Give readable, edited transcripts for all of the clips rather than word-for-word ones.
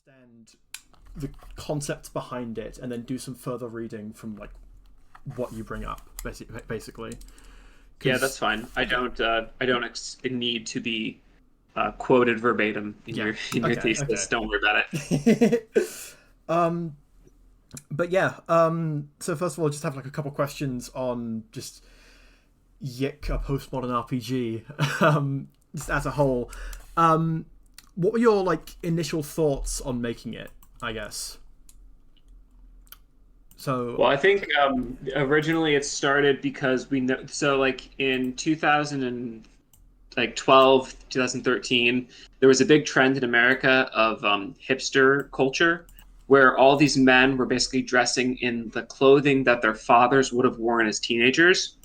understand the concept behind it and then do some further reading from like what you bring up, basically. Yeah, that's fine. I don't need to be quoted verbatim in your thesis. Okay. Don't worry about it. But yeah, so first of all, just have like a couple questions on just YIIK, a postmodern RPG, just as a whole. What were your like initial thoughts on making it, I guess? So, well, I think originally it started because we know, so like in 2012, 2013, there was a big trend in America of hipster culture, where all these men were basically dressing in the clothing that their fathers would have worn as teenagers.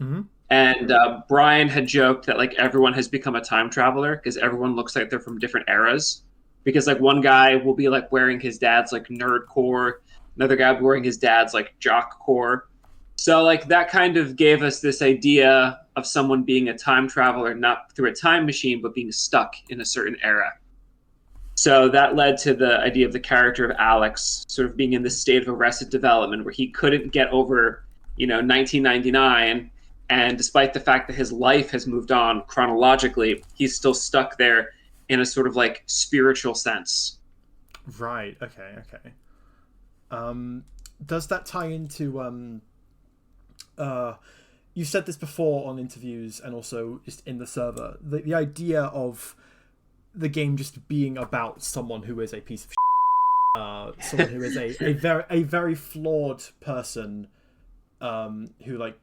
Mm-hmm. And Brian had joked that like everyone has become a time traveler because everyone looks like they're from different eras. Because like one guy will be like wearing his dad's like nerdcore, another guy will be wearing his dad's like jockcore. So like that kind of gave us this idea of someone being a time traveler, not through a time machine, but being stuck in a certain era. So that led to the idea of the character of Alex sort of being in this state of arrested development where he couldn't get over, 1999. And despite the fact that his life has moved on chronologically, he's still stuck there in a sort of like spiritual sense. Right. Okay. Does that tie into you said this before on interviews and also just in the server, the idea of the game just being about someone who is a piece of someone who is a very flawed person, who like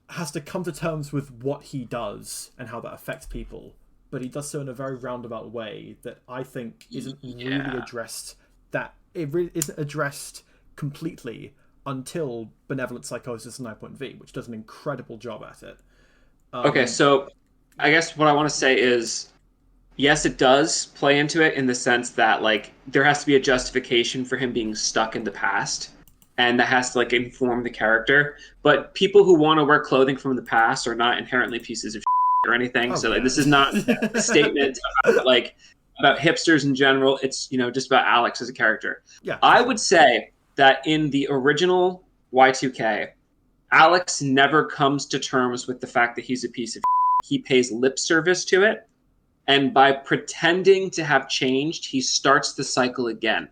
has to come to terms with what he does and how that affects people, but he does so in a very roundabout way that I think isn't really addressed. That it really isn't addressed completely until Benevolent Psychosis and 9.V, which does an incredible job at it. Okay, so I guess what I want to say is, yes, it does play into it in the sense that like there has to be a justification for him being stuck in the past, and that has to like inform the character. But people who want to wear clothing from the past are not inherently pieces of shit or anything. Like this is not a statement about hipsters in general. It's just about Alex as a character. Yeah, I would say that in the original Y2K, Alex never comes to terms with the fact that he's a piece of shit. He pays lip service to it. And by pretending to have changed, he starts the cycle again.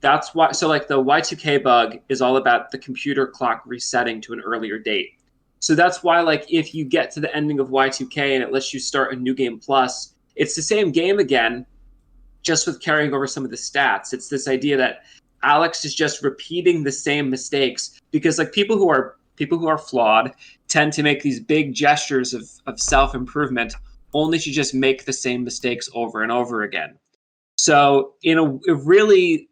That's why. So like the Y2K bug is all about the computer clock resetting to an earlier date. So that's why like if you get to the ending of Y2K and it lets you start a new game plus, it's the same game again, just with carrying over some of the stats. It's this idea that Alex is just repeating the same mistakes because like people who are flawed tend to make these big gestures of self-improvement only to just make the same mistakes over and over again. So really,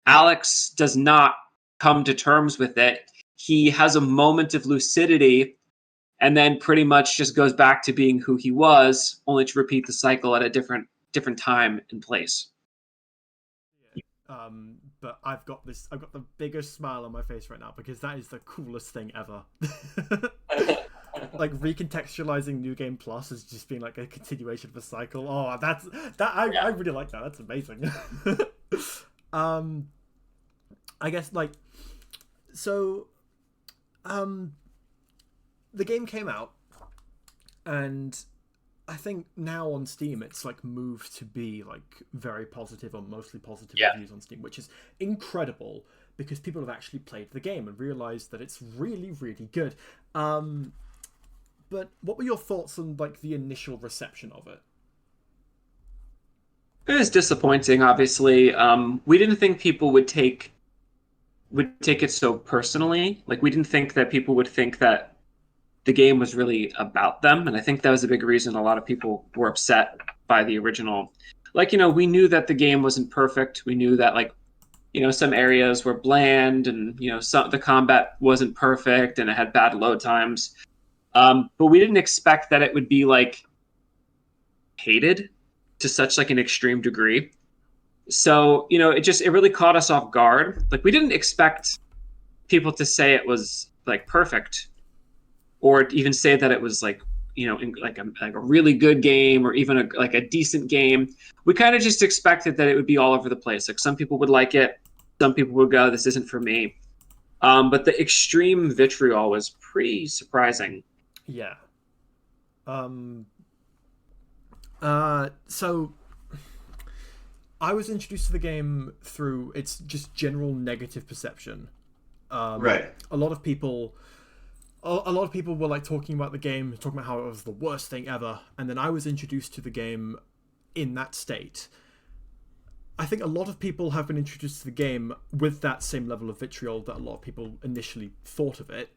Alex does not come to terms with it. He has a moment of lucidity and then pretty much just goes back to being who he was, only to repeat the cycle at a different time and place. But I've got the biggest smile on my face right now because that is the coolest thing ever. Like recontextualizing New Game Plus as just being like a continuation of a cycle. Oh, I really like that. That's amazing. I guess like so. The game came out, and I think now on Steam it's like moved to be like very positive or mostly positive reviews on Steam, which is incredible because people have actually played the game and realized that it's really, really good. But what were your thoughts on like the initial reception of it? It was disappointing, obviously. We didn't think people would take it so personally. Like we didn't think that people would think that the game was really about them, and I think that was a big reason a lot of people were upset by the original. Like, we knew that the game wasn't perfect. We knew that like, some areas were bland and, the combat wasn't perfect and it had bad load times. But we didn't expect that it would be like hated to such like an extreme degree. So, it really caught us off guard. Like we didn't expect people to say it was like perfect or even say that it was like like a really good game or even a decent game. We kind of just expected that it would be all over the place. Like some people would like it, some people would go, "This isn't for me." But the extreme vitriol was pretty surprising. Yeah. So I was introduced to the game through its just general negative perception. Right. A lot of people were like talking about the game, talking about how it was the worst thing ever, and then I was introduced to the game in that state. I think a lot of people have been introduced to the game with that same level of vitriol that a lot of people initially thought of it.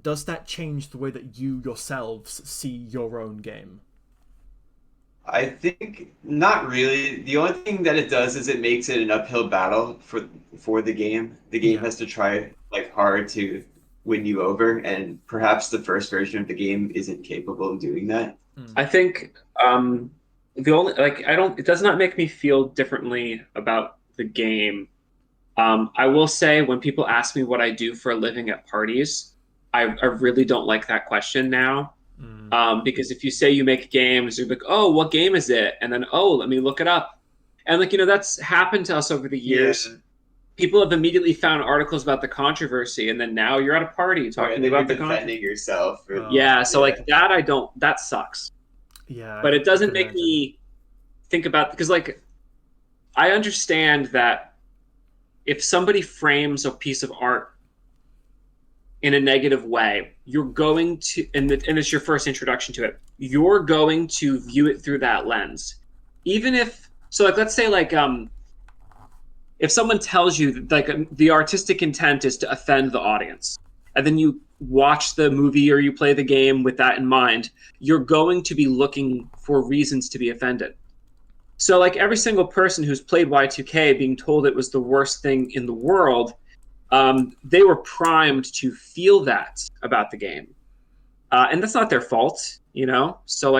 Does that change the way that you yourselves see your own game? I think not really. The only thing that it does is it makes it an uphill battle for the game. The game has to try like hard to win you over, and perhaps the first version of the game isn't capable of doing that. I think the only it does not make me feel differently about the game. I will say when people ask me what I do for a living at parties, I really don't like that question now. Because if you say you make games, you're like, "Oh, what game is it?" And then, "Oh, let me look it up." And that's happened to us over the years. Yeah. People have immediately found articles about the controversy, and then now you're at a party talking about the defending yourself. That sucks. Yeah. But it doesn't make me think about, because I understand that if somebody frames a piece of art in a negative way, you're going to, and it's your first introduction to it, you're going to view it through that lens. Even if, let's say if someone tells you that the artistic intent is to offend the audience, and then you watch the movie or you play the game with that in mind, you're going to be looking for reasons to be offended. So every single person who's played Y2K being told it was the worst thing in the world, they were primed to feel that about the game. And that's not their fault, So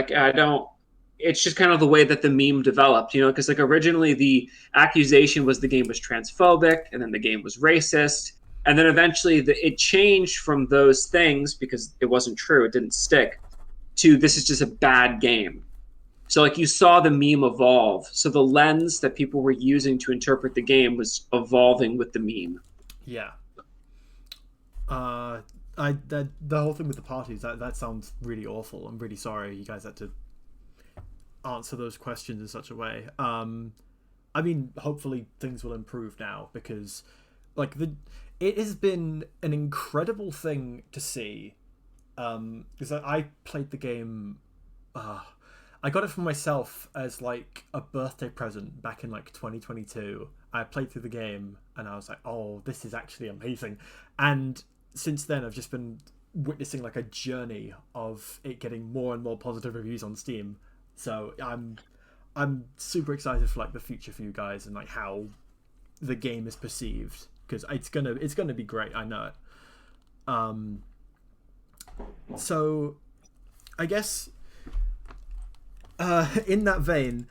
it's just kind of the way that the meme developed, because originally the accusation was the game was transphobic, and then the game was racist. And then eventually it changed from those things, because it wasn't true, it didn't stick, to this is just a bad game. So you saw the meme evolve. So the lens that people were using to interpret the game was evolving with the meme. Yeah. The whole thing with the parties, that sounds really awful. I'm really sorry you guys had to answer those questions in such a way. I mean, hopefully things will improve now, because it has been an incredible thing to see. Because I played the game. I got it for myself as a birthday present back in 2022. I played through the game and I was like, "Oh, this is actually amazing." And since then, I've just been witnessing a journey of it getting more and more positive reviews on Steam. So I'm super excited for the future for you guys and how the game is perceived, because it's gonna be great. I know it. So I guess in that vein,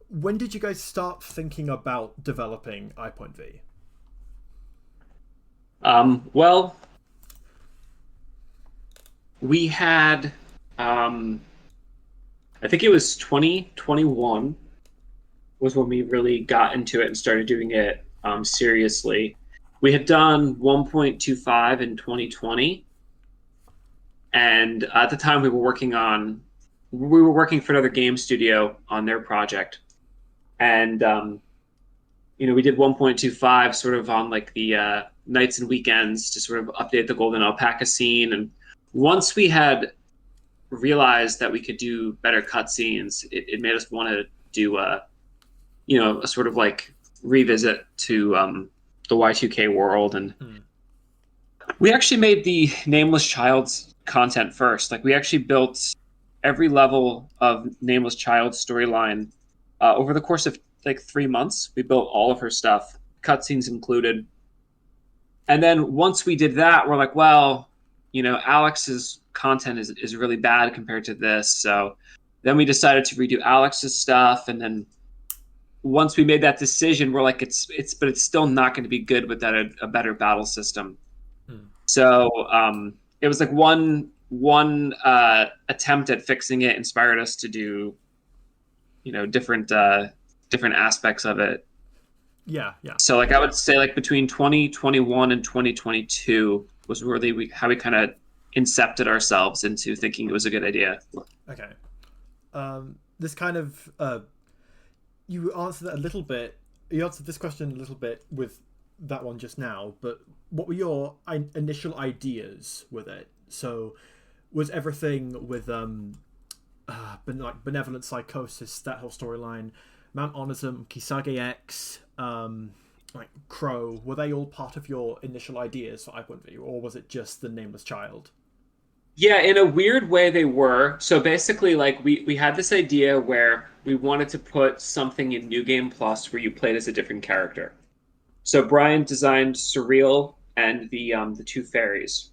when did you guys start thinking about developing I.V? Well, we had I think it was 2021 was when we really got into it and started doing it seriously. We had done 1.25 in 2020, and at the time we were working for another game studio on their project, and we did 1.25 sort of on the nights and weekends to sort of update the Golden Alpaca scene. And once we had realized that we could do better cutscenes, it made us want to do a sort of revisit to the Y2K world. And we actually made the Nameless Child's content first. We actually built every level of Nameless Child's storyline over the course of 3 months. We built all of her stuff, cutscenes included. And then once we did that, we're like, well, Alex's content is really bad compared to this. So then we decided to redo Alex's stuff. And then once we made that decision, we're like, it's still not going to be good without a better battle system. So it was one one attempt at fixing it inspired us to do, different aspects of it. Yeah. So like I would say like between 2021 and 2022 was really how we kind of incepted ourselves into thinking it was a good idea. Okay. This kind of you answered that a little bit. You answered this question a little bit with that one just now, but what were your initial ideas with it? So was everything with like benevolent psychosis, that whole storyline, Mount Onism, Kisage X, like Crow, were they all part of your initial ideas for I.V, or was it just the Nameless Child? Yeah, in a weird way they were. So basically, like we had this idea where we wanted to put something in New Game Plus where you played as a different character. So Brian designed Surreal and the two fairies.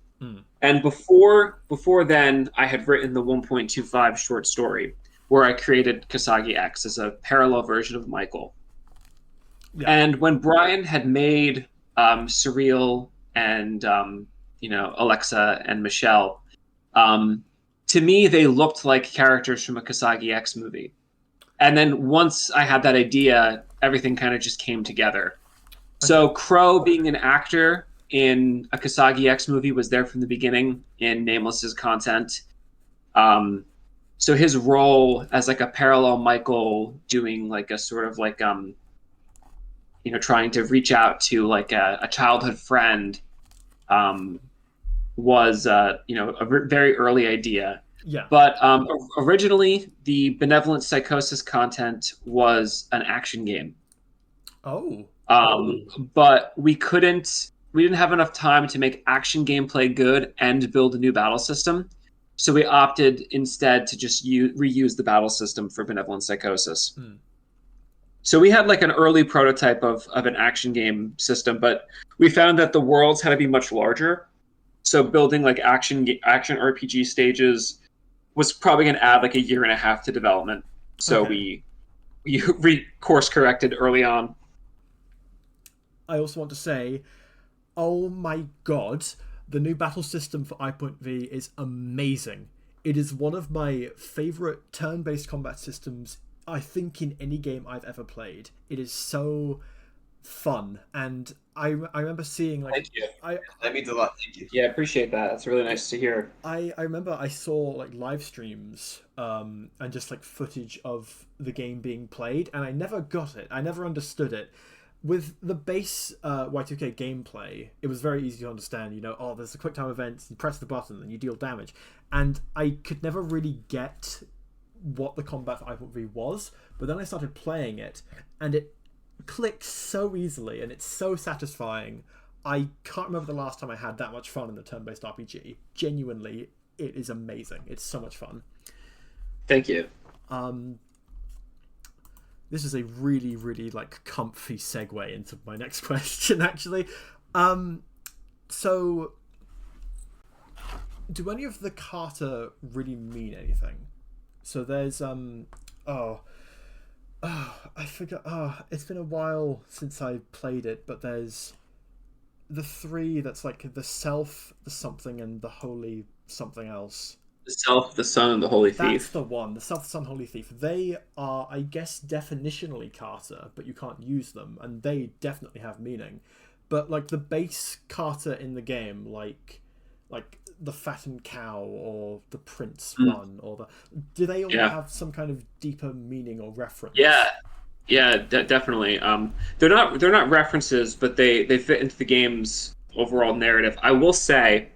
And before then, I had written the 1.25 short story where I created Kisage X as a parallel version of Michael. Yeah. And when Brian had made Surreal and Alexa and Michelle, to me they looked like characters from a Kisage X movie. And then once I had that idea, everything kind of just came together. So Crow being an actor in a Kisage X movie was there from the beginning in Nameless's content. So his role as like a parallel Michael doing like a sort of like trying to reach out to like a childhood friend was a very early idea. Yeah. But originally the Benevolent Psychosis content was an action game. Oh. But we didn't have enough time to make action gameplay good and build a new battle system. So we opted instead to just reuse the battle system for Benevolent Psychosis. So we had like an early prototype of an action game system, but we found that the worlds had to be much larger. So building like action RPG stages was probably going to add like a year and a half to development. So we course corrected early on. I also want to say, oh my god, the new battle system for I.V is amazing. It is one of my favorite turn-based combat systems, I think, in any game I've ever played. It is so fun, and I remember seeing like. Thank you. That means a lot. Thank you. Yeah, I appreciate that. It's really nice to hear. I remember I saw like live streams and just like footage of the game being played, and I never got it. I never understood it. With the base Y2K gameplay, it was very easy to understand. There's a quick time event, you press the button and you deal damage. And I could never really get what the combat for I.V was, but then I started playing it, and it clicks so easily, and it's so satisfying. I can't remember the last time I had that much fun in a turn-based RPG. Genuinely, it is amazing. It's so much fun. Thank you. This is a really, really like comfy segue into my next question, actually. So, do any of the kata really mean anything? So there's I forgot. It's been a while since I played it, but there's the three that's like the self, the something, and the holy something else. The Self, the Son, and the Holy Thief. That's the one. The Self, the Son, Holy Thief. They are, I guess, definitionally kata, but you can't use them, and they definitely have meaning. But like the base kata in the game, like the fattened cow or the prince one, or do they all have some kind of deeper meaning or reference? Yeah, definitely. They're not references, but they fit into the game's overall narrative. I will say.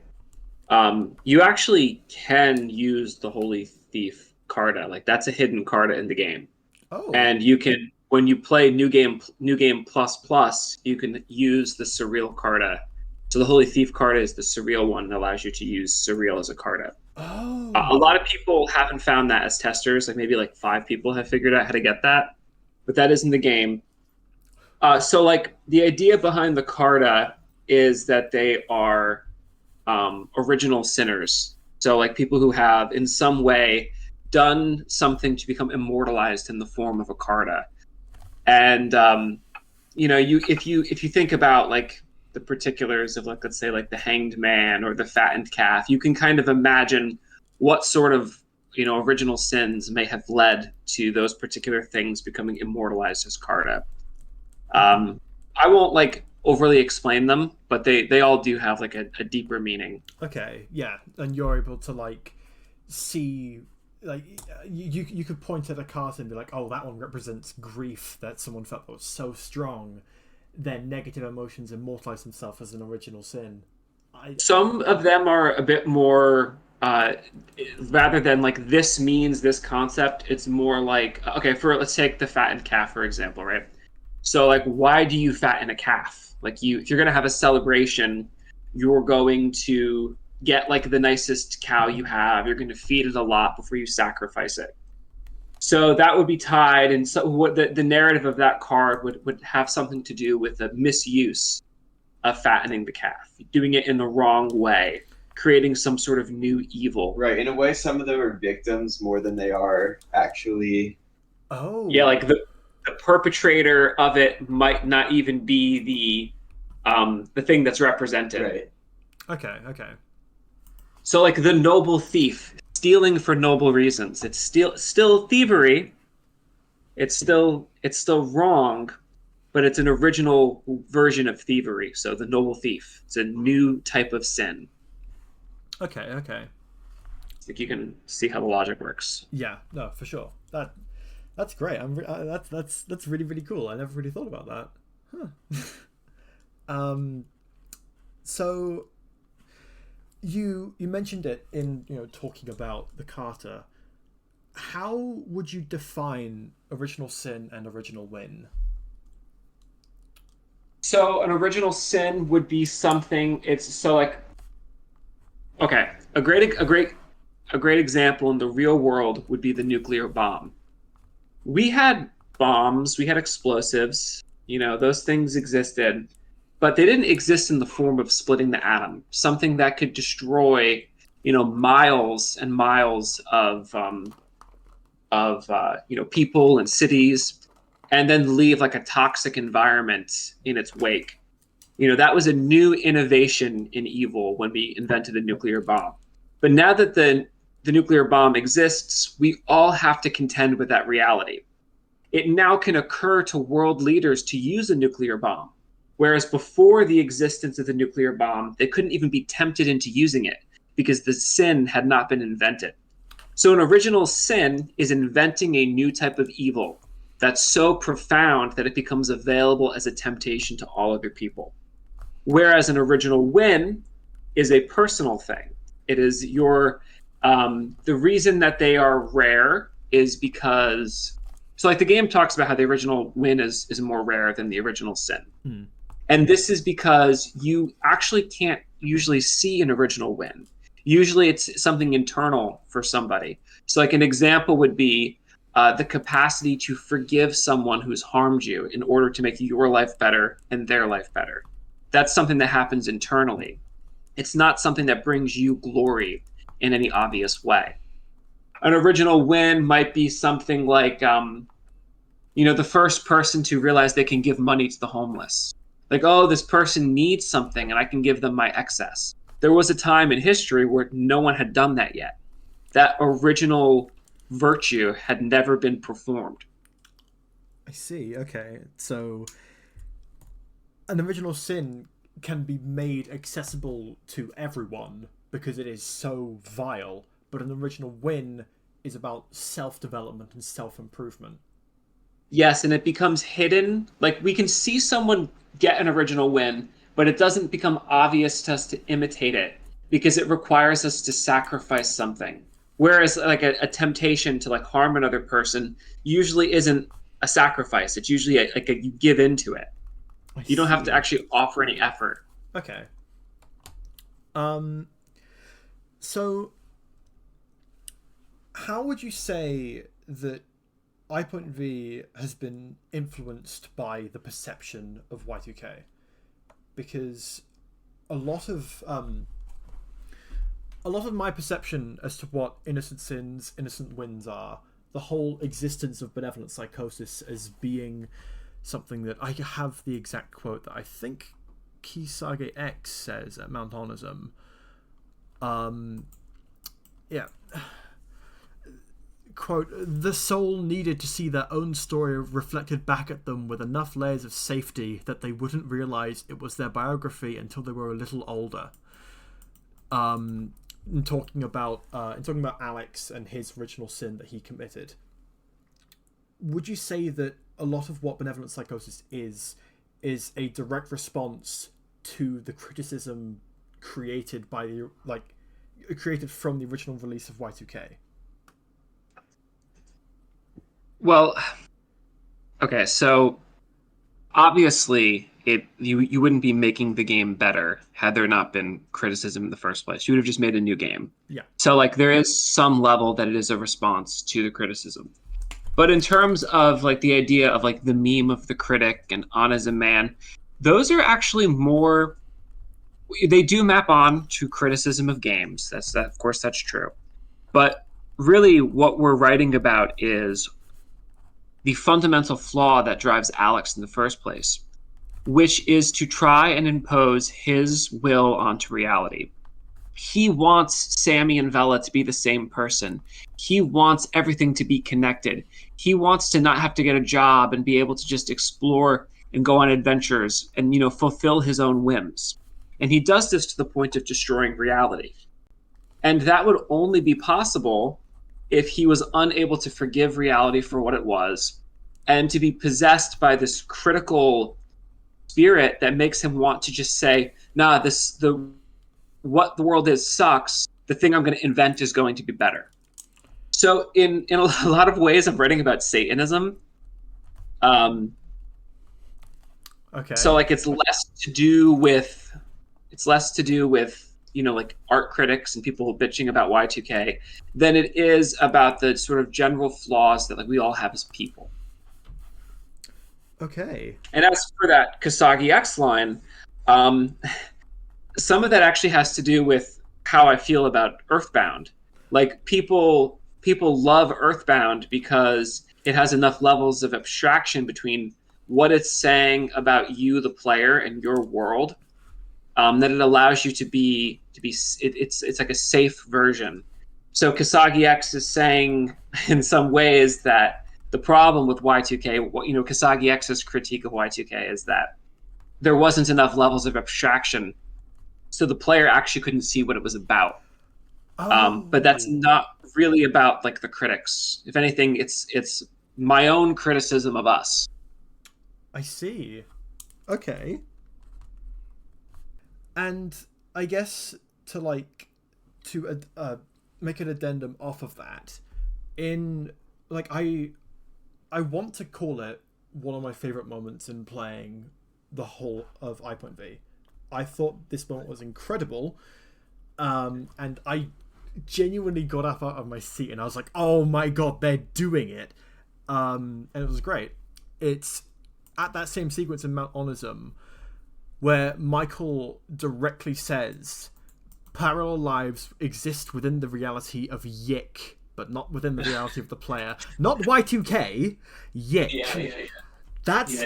You actually can use the Holy Thief Carta. Like that's a hidden Carta in the game. Oh. And you can, when you play New Game Plus, you can use the Surreal Carta. So the Holy Thief Carta is the Surreal one and allows you to use Surreal as a Carta. Oh. A lot of people haven't found that as testers. Like maybe like 5 people have figured out how to get that, but that is in the game. So like the idea behind the Carta is that they are original sinners. So like people who have in some way done something to become immortalized in the form of a Carta. And if you think about like the particulars of, like, let's say, like the hanged man or the fattened calf, you can kind of imagine what sort of, original sins may have led to those particular things becoming immortalized as Carta. I won't like overly explain them, but they all do have like a deeper meaning. Okay, yeah, and you're able to like see, like you could point at a card and be like, oh, that one represents grief that someone felt that was so strong, their negative emotions immortalize themselves as an original sin. Some of them are a bit more, rather than like this means this concept, it's more like, okay, let's take the fattened calf for example, right? So like, why do you fatten a calf? Like if you're gonna have a celebration, you're going to get like the nicest cow you have. You're going to feed it a lot before you sacrifice it. So that would be tied, and so what the narrative of that card would have something to do with the misuse of fattening the calf, doing it in the wrong way, creating some sort of new evil. Right. In a way, some of them are victims more than they are actually. Oh. Yeah, like the perpetrator of it might not even be the thing that's represented. Right. Okay. So like the noble thief, stealing for noble reasons. It's still thievery. It's still wrong, but it's an original version of thievery. So the noble thief, it's a new type of sin. Okay. I think you can see how the logic works. Yeah, no, for sure. That's great. That's really, really cool. I never really thought about that. Huh. So you mentioned it in talking about the Carta. How would you define original sin and original win? So an original sin would be something. It's so like, okay, a great example in the real world would be the nuclear bomb. We had bombs, we had explosives, those things existed, but they didn't exist in the form of splitting the atom, something that could destroy, miles and miles of people and cities, and then leave like a toxic environment in its wake. That was a new innovation in evil when we invented the nuclear bomb. But now that the nuclear bomb exists, we all have to contend with that reality. It now can occur to world leaders to use a nuclear bomb, whereas before the existence of the nuclear bomb, they couldn't even be tempted into using it because the sin had not been invented. So an original sin is inventing a new type of evil that's so profound that it becomes available as a temptation to all other people. Whereas an original win is a personal thing. It is your the reason that they are rare is because, so like the game talks about how the original win is more rare than the original sin. And this is because you actually can't usually see an original win. Usually it's something internal for somebody. So like an example would be the capacity to forgive someone who's harmed you in order to make your life better and their life better. That's something that happens internally. It's not something that brings you glory in any obvious way. An original win might be something like, the first person to realize they can give money to the homeless. Like, oh, this person needs something and I can give them my excess. There was a time in history where no one had done that yet. That original virtue had never been performed. I see. Okay. So an original sin can be made accessible to everyone because it is so vile, but an original win is about self-development and self-improvement. Yes, and it becomes hidden. Like, we can see someone get an original win, but it doesn't become obvious to us to imitate it because it requires us to sacrifice something. Whereas like a temptation to like harm another person usually isn't a sacrifice. It's usually you give into it. You don't have to actually offer any effort. Okay. So how would you say that I.V has been influenced by the perception of Y2K? Because a lot of my perception as to what innocent sins, innocent wins are, the whole existence of benevolent psychosis as being something that I have the exact quote that I think Kisage X says at Mount Onism. Yeah. Quote, the soul needed to see their own story reflected back at them with enough layers of safety that they wouldn't realize it was their biography until they were a little older. In talking about Alex and his original sin that he committed, would you say that a lot of what benevolent psychosis is a direct response to the criticism created by created from the original release of Y2K? Well, okay, so obviously you wouldn't be making the game better had there not been criticism in the first place. You would have just made a new game. Yeah. So like there is some level that it is a response to the criticism. But in terms of like the idea of like the meme of the critic and on as a man, those are actually more, they do map on to criticism of games. Of course that's true. But really what we're writing about is the fundamental flaw that drives Alex in the first place, which is to try and impose his will onto reality. He wants Sammy and Vela to be the same person. He wants everything to be connected. He wants to not have to get a job and be able to just explore and go on adventures and, fulfill his own whims. And he does this to the point of destroying reality. And that would only be possible if he was unable to forgive reality for what it was and to be possessed by this critical spirit that makes him want to just say, nah, what the world is sucks. The thing I'm going to invent is going to be better. So in a lot of ways, I'm writing about Satanism. Okay. So like it's less to do with like art critics and people bitching about Y2K than it is about the sort of general flaws that like we all have as people. Okay. And as for that Kisage X line, some of that actually has to do with how I feel about Earthbound. Like people love Earthbound because it has enough levels of abstraction between what it's saying about you, the player, and your world, that it allows you to be. It's like a safe version. So Kisage X is saying in some ways that the problem with Y2K, Kisage X's critique of Y2K is that there wasn't enough levels of abstraction, so the player actually couldn't see what it was about. But that's not really about like the critics. If anything, it's my own criticism of us. I see. Okay. And I guess to make an addendum off of that, I want to call it one of my favorite moments in playing the whole of I.V. I thought this moment was incredible, and I genuinely got up out of my seat and I was like, oh my god, they're doing it. And it was great. It's at that same sequence in Mount Onism where Michael directly says parallel lives exist within the reality of YIIK, but not within the reality of the player. Not Y2K, YIIK. Yeah. That's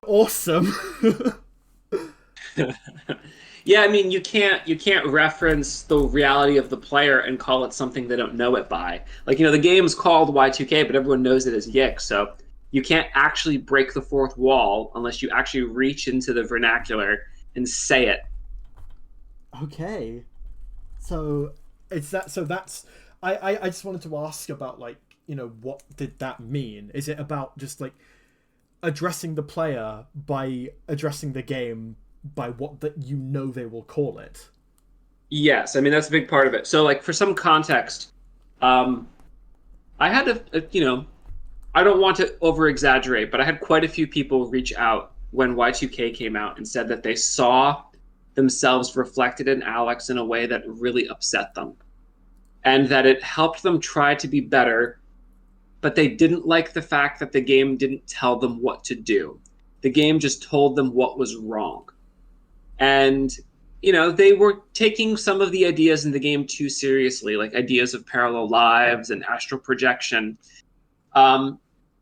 awesome. Yeah, I mean, you can't reference the reality of the player and call it something they don't know it by. Like, the game's called Y2K, but everyone knows it as YIIK, so you can't actually break the fourth wall unless you actually reach into the vernacular and say it. Okay. So it's that. So that's. I just wanted to ask about what did that mean? Is it about just addressing the player by addressing the game by what that they will call it? Yes, I mean that's a big part of it. So for some context, I had I don't want to over exaggerate, but I had quite a few people reach out when Y2K came out and said that they saw themselves reflected in Alex in a way that really upset them. And that it helped them try to be better, but they didn't like the fact that the game didn't tell them what to do. The game just told them what was wrong. And, they were taking some of the ideas in the game too seriously, like ideas of parallel lives and astral projection.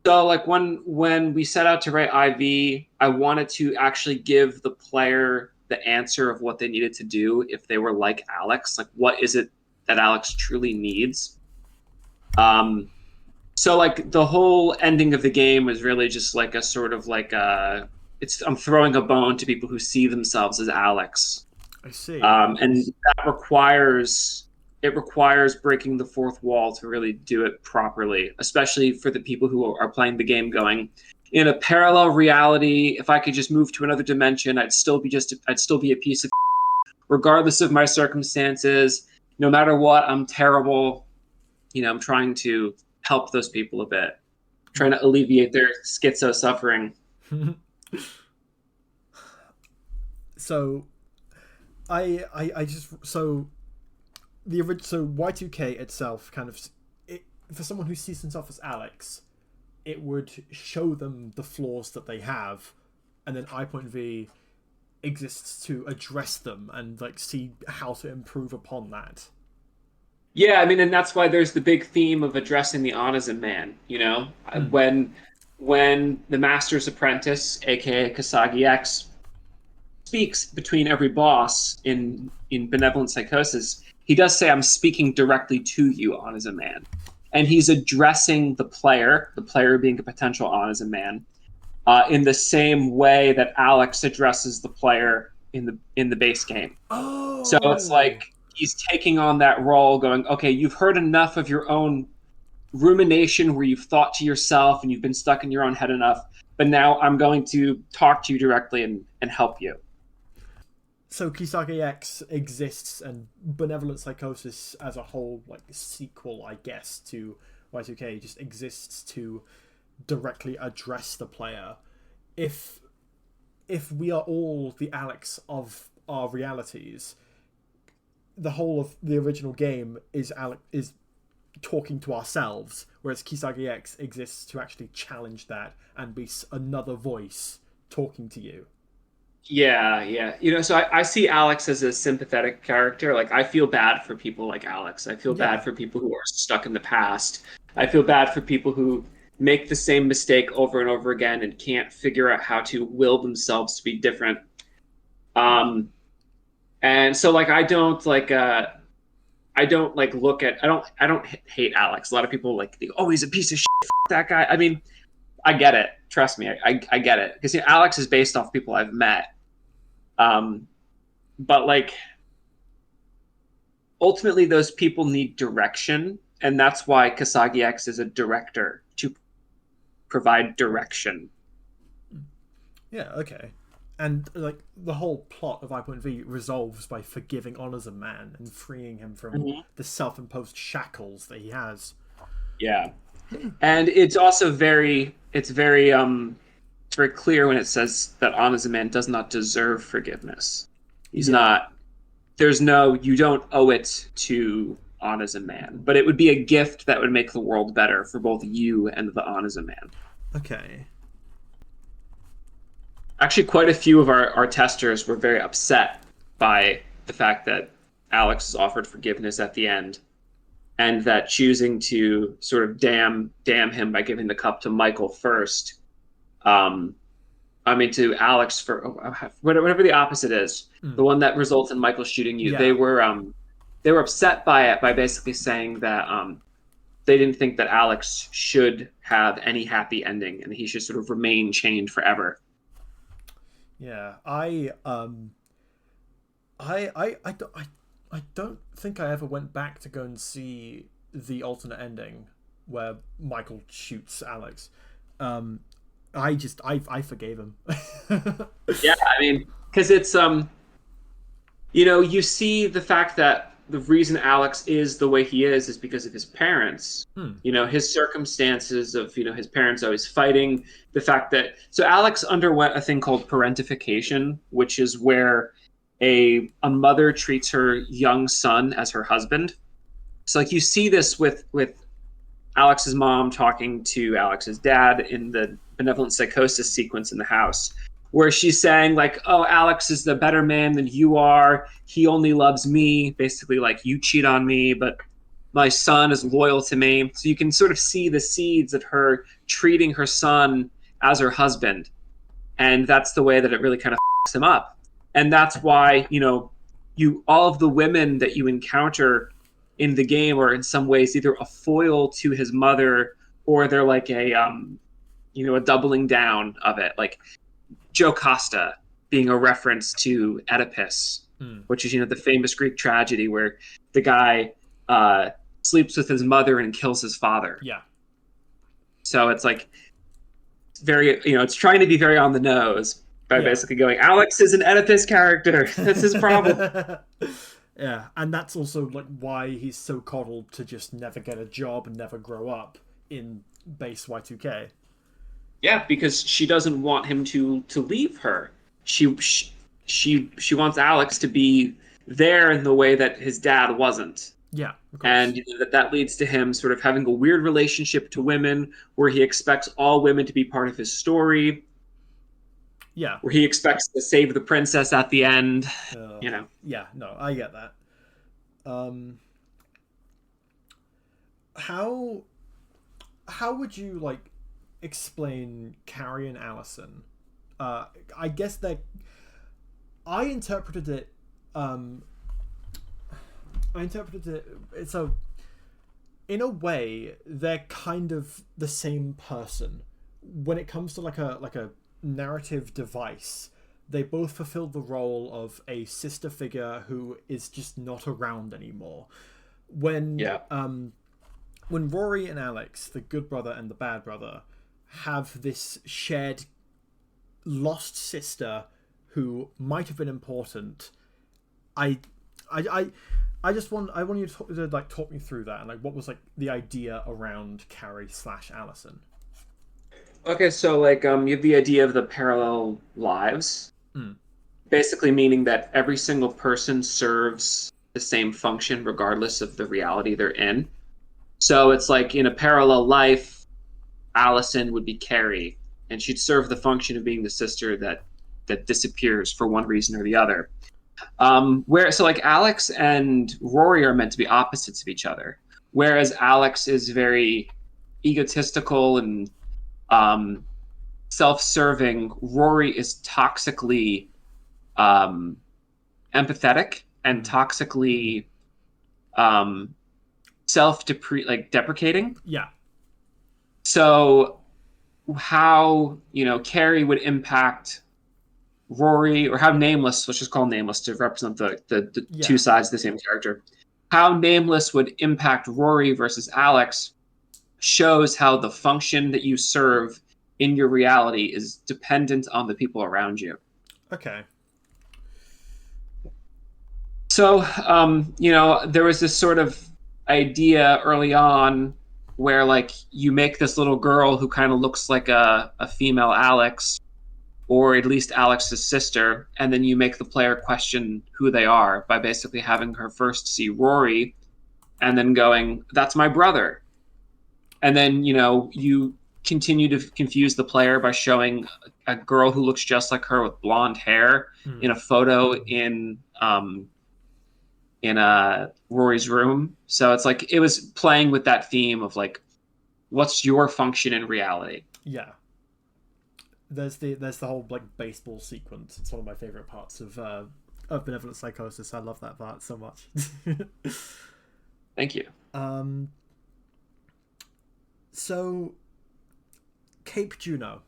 So like when we set out to write IV, I wanted to actually give the player the answer of what they needed to do if they were like Alex. Like, what is it that Alex truly needs? So like the whole ending of the game was really just like a sort of like I'm throwing a bone to people who see themselves as Alex. I see. And that requires breaking the fourth wall to really do it properly, especially for the people who are playing the game going, in a parallel reality, if I could just move to another dimension, I'd still be a piece of regardless of my circumstances. No matter what, I'm terrible. I'm trying to help those people a bit, trying to alleviate their schizo suffering. So the original Y2K itself for someone who sees himself as Alex, it would show them the flaws that they have, and then I.V exists to address them and like see how to improve upon that. Yeah, I mean, and that's why there's the big theme of addressing the Allanson man. When the Master's Apprentice, aka Kasagi X, speaks between every boss in Benevolent Psychosis, he does say, "I'm speaking directly to you, Allanson man," and he's addressing the player being a potential Allanson man, in the same way that Alex addresses the player in the base game. Oh. So it's like he's taking on that role, going, okay, you've heard enough of your own rumination where you've thought to yourself and you've been stuck in your own head enough, but now I'm going to talk to you directly and help you. So Kisagi X exists, and Benevolent Psychosis as a whole, like sequel, I guess, to Y2K, just exists to directly address the player. If we are all the Alex of our realities, the whole of the original game is talking to ourselves, whereas Kisagi X exists to actually challenge that and be another voice talking to you. Yeah. So I see Alex as a sympathetic character. Like, I feel bad for people like Alex. I feel bad for people who are stuck in the past. I feel bad for people who make the same mistake over and over again and can't figure out how to will themselves to be different. And so like I don't hate Alex. A lot of people he's a piece of shit, that guy. I mean, I get it. Trust me, I get it, because Alex is based off people I've met. But like ultimately those people need direction, and that's why Kasagi X is a director, to provide direction. Yeah, okay. And like the whole plot of I.V resolves by forgiving Allanson man and freeing him from the self-imposed shackles that he has. Yeah. And it's also very clear when it says that Allanson man does not deserve forgiveness. He's not. You don't owe it to Allanson man, but it would be a gift that would make the world better for both you and the Allanson man. Okay. Actually, quite a few of our testers were very upset by the fact that Alex is offered forgiveness at the end, and that choosing to sort of damn him by giving the cup to Michael first. To Alex for whatever the opposite is, the one that results in Michael shooting you. Yeah. They were upset by it, by basically saying that they didn't think that Alex should have any happy ending and he should sort of remain chained forever. Yeah, I don't think I ever went back to go and see the alternate ending where Michael shoots Alex. I forgave him. Yeah, I mean, because it's you see the fact that the reason Alex is the way he is because of his parents. His circumstances of his parents always fighting, the fact that Alex underwent a thing called parentification, which is where a mother treats her young son as her husband. So like you see this with Alex's mom talking to Alex's dad in the Benevolent Psychosis sequence in the house, where she's saying like, oh, Alex is the better man than you are. He only loves me. Basically like, you cheat on me, but my son is loyal to me. So you can sort of see the seeds of her treating her son as her husband. And that's the way that it really kind of fucks him up. And that's why, all of the women that you encounter in the game are in some ways either a foil to his mother, or they're like a doubling down of it. Like Jocasta being a reference to Oedipus, which is, the famous Greek tragedy where the guy sleeps with his mother and kills his father. Yeah. So it's like very, it's trying to be very on the nose by basically going, Alex is an Oedipus character. That's his problem. Yeah, and that's also like why he's so coddled to just never get a job and never grow up in base Y2K. Yeah, because she doesn't want him to leave her. She wants Alex to be there in the way that his dad wasn't. Yeah, of course. And that leads to him sort of having a weird relationship to women, where he expects all women to be part of his story. Yeah. Where he expects to save the princess at the end. Yeah, no, I get that. How would you like explain Carrie and Allanson? I guess that I interpreted it. It's in a way they're kind of the same person when it comes to like a narrative device. They both fulfill the role of a sister figure who is just not around anymore. When Rory and Alex, the good brother and the bad brother, have this shared lost sister who might have been important, I want you to talk me through that, and like what was like the idea around Carrie / Allanson. Okay, so you have the idea of the parallel lives. Basically meaning that every single person serves the same function regardless of the reality they're in. So it's like in a parallel life, Allanson would be Carrie, and she'd serve the function of being the sister that disappears for one reason or the other. So Alex and Rory are meant to be opposites of each other, whereas Alex is very egotistical and self-serving. Rory is toxically empathetic and toxically deprecating. Yeah. So how Carrie would impact Rory, or how Nameless, let's just call Nameless to represent the two sides of the same character, how Nameless would impact Rory versus Alex shows how the function that you serve in your reality is dependent on the people around you. Okay. So, there was this sort of idea early on where you make this little girl who kind of looks like a female Alex, or at least Alex's sister, and then you make the player question who they are by basically having her first see Rory and then going, that's my brother. And then, you continue to confuse the player by showing a girl who looks just like her with blonde hair in a photo in Rory's room. So it's it was playing with that theme of what's your function in reality? Yeah. There's the whole baseball sequence. It's one of my favorite parts of Benevolent Psychosis. I love that part so much. Thank you. So Cape Juno.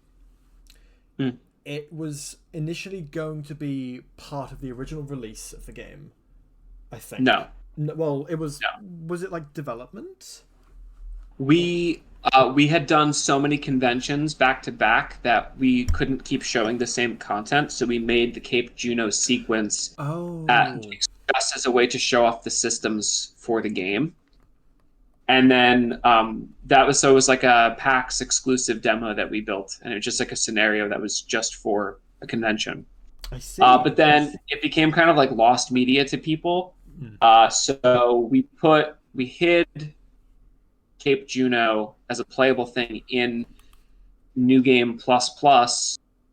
It was initially going to be part of the original release of the game, I think. No. Well, it was. No. Was it development? We had done so many conventions back to back that we couldn't keep showing the same content, so we made the Cape Juno sequence just as a way to show off the systems for the game. And then it was like a PAX exclusive demo that we built, and it was just a scenario that was just for a convention. I see. But then it became kind of lost media to people. So we hid Cape Juno as a playable thing in New Game ++,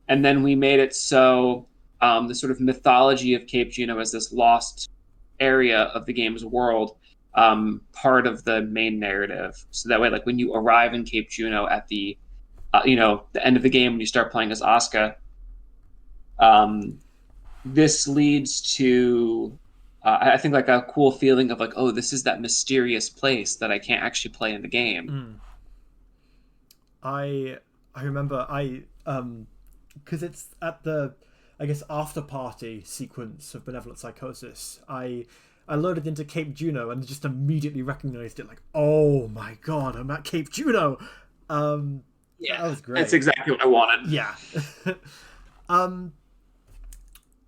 and then we made it so the sort of mythology of Cape Juno as this lost area of the game's world part of the main narrative. So that way, like when you arrive in Cape Juno at the the end of the game when you start playing as Asuka, this leads to I think like a cool feeling of like, oh, this is that mysterious place that I can't actually play in the game. I remember because it's at the, I guess, after party sequence of Benevolent Psychosis. I loaded into Cape Juno and just immediately recognized it. Like, oh my god, I'm at Cape Juno. Yeah, that was great. That's exactly what I wanted. Yeah.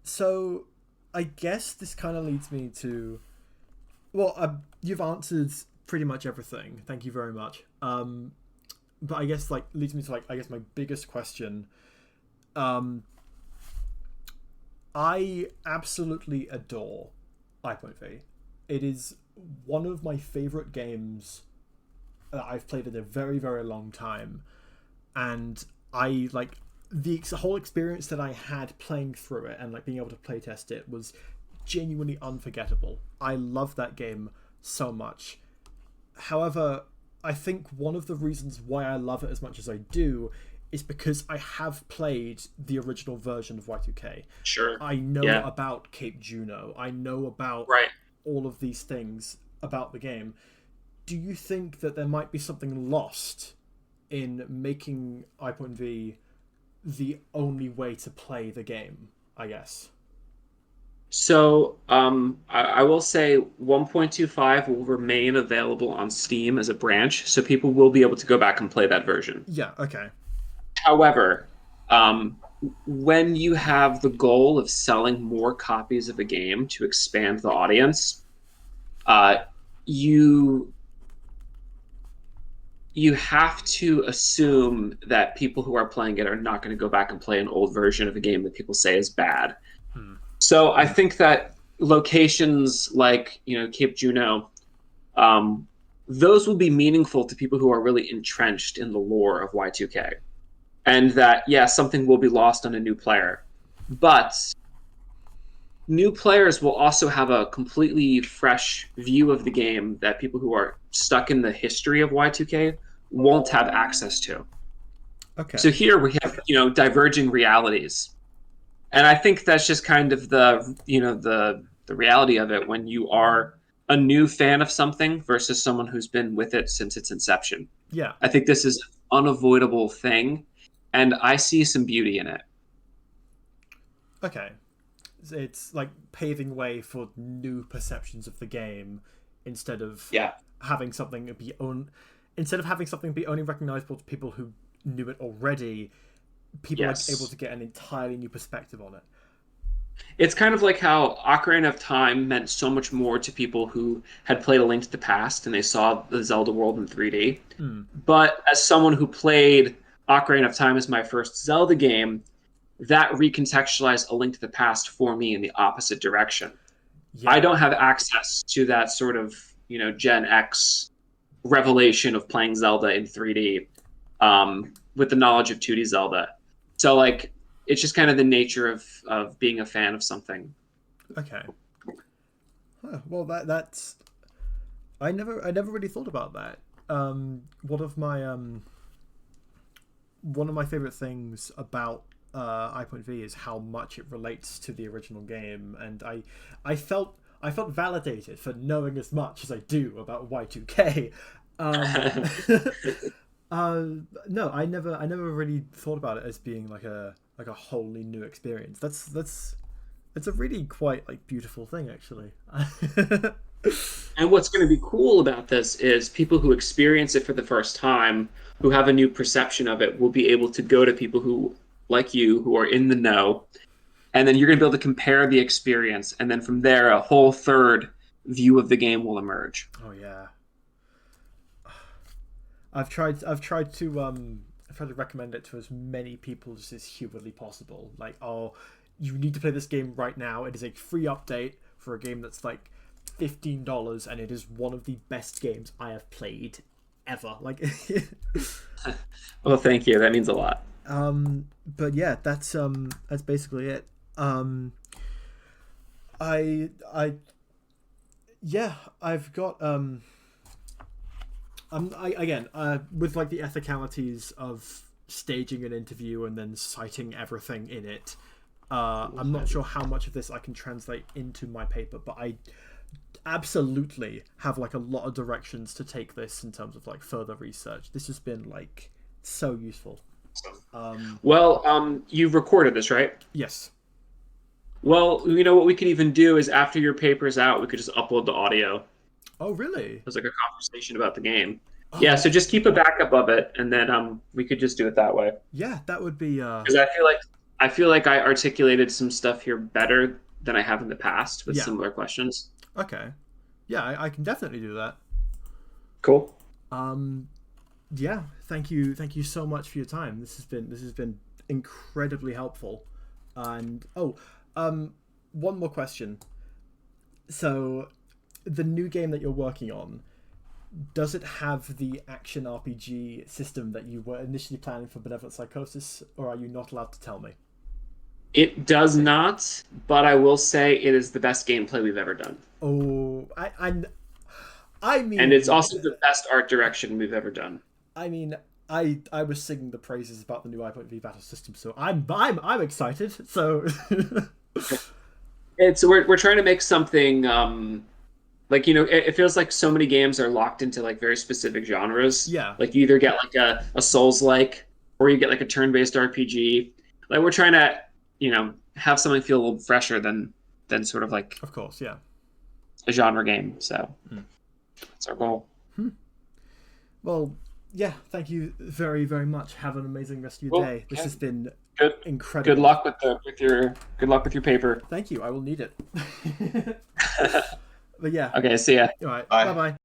So I guess this kind of leads me to, well, you've answered pretty much everything. Thank you very much. But I guess like leads me to like, I guess my biggest question. I absolutely adore I.V. It is one of my favorite games that I've played in a very, very long time. And I like the whole experience that I had playing through it and like being able to playtest it was genuinely unforgettable. I love that game so much. However, I think one of the reasons why I love it as much as I do is because I have played the original version of Y2K. Sure. I know about Cape Juno. I know about all of these things about the game. Do you think that there might be something lost in making I.V the only way to play the game, I guess? So I will say 1.25 will remain available on Steam as a branch, so people will be able to go back and play that version. Yeah, okay. However, when you have the goal of selling more copies of a game to expand the audience, you have to assume that people who are playing it are not going to go back and play an old version of a game that people say is bad. So I think that locations like, Cape Juno, those will be meaningful to people who are really entrenched in the lore of Y2K. And that, something will be lost on a new player. But new players will also have a completely fresh view of the game that people who are stuck in the history of Y2K won't have access to. Okay. So here we have, diverging realities. And I think that's just kind of the reality of it when you are a new fan of something versus someone who's been with it since its inception. Yeah. I think this is an unavoidable thing, and I see some beauty in it. Okay. It's like paving way for new perceptions of the game instead of having something be only recognizable to people who knew it already. People are able to get an entirely new perspective on it. It's kind of like how Ocarina of Time meant so much more to people who had played A Link to the Past and they saw the Zelda world in 3D. But as someone who played Ocarina of Time as my first Zelda game, that recontextualized A Link to the Past for me in the opposite direction. Yeah. I don't have access to that sort of, Gen X revelation of playing Zelda in 3D with the knowledge of 2D Zelda. So, like, it's just kind of the nature of being a fan of something. Okay. Well, that's... I never really thought about that. One of my favorite things about I.V is how much it relates to the original game, and I felt validated for knowing as much as I do about Y2K. No, I never really thought about it as being like a wholly new experience. That's a really quite like beautiful thing, actually. And what's going to be cool about this is people who experience it for the first time, who have a new perception of it, will be able to go to people who, like you, who are in the know, and then you're going to be able to compare the experience, and then from there, a whole third view of the game will emerge. Oh yeah. I've tried to recommend it to as many people as humanly possible. Like, oh, you need to play this game right now. It is a free update for a game that's like $15, and it is one of the best games I have played ever. Like, well, thank you. That means a lot. But yeah, that's basically it. I Yeah, I've got again, with like the ethicalities of staging an interview and then citing everything in it. I'm not sure how much of this I can translate into my paper, but I absolutely have like a lot of directions to take this in terms of like further research. This has been like so useful. Well, you've recorded this, right? Yes. Well, you know what we could even do is after your paper's out, we could just upload the audio. Oh, really? As like a conversation about the game. Oh. Yeah, so just keep a backup of it, and then we could just do it that way. Yeah, that would be. Because I feel like I articulated some stuff here better than I have in the past with similar questions. Okay. Yeah, I can definitely do that. Cool. Yeah, thank you so much for your time. This has been incredibly helpful. And one more question. So, the new game that you're working on, does it have the action RPG system that you were initially planning for Benevolent Psychosis, or are you not allowed to tell me? It does not, but I will say it is the best gameplay we've ever done. Oh, I mean, and it's also the best art direction we've ever done. I mean, I was singing the praises about the new YIIK I.V battle system, so I'm excited. So we're trying to make something like, you know, it feels like so many games are locked into like very specific genres. Yeah. Like you either get like a Souls-like, or you get like a turn-based RPG. Like we're trying to, you know, have something feel a little fresher than sort of like, of course, yeah, a genre game. So that's our goal. Well, yeah, thank you very, very much. Have an amazing rest of your day. This has been incredible. Good luck with your paper. Thank you. I will need it. But yeah. Okay, see ya. All right. Bye. Bye-bye.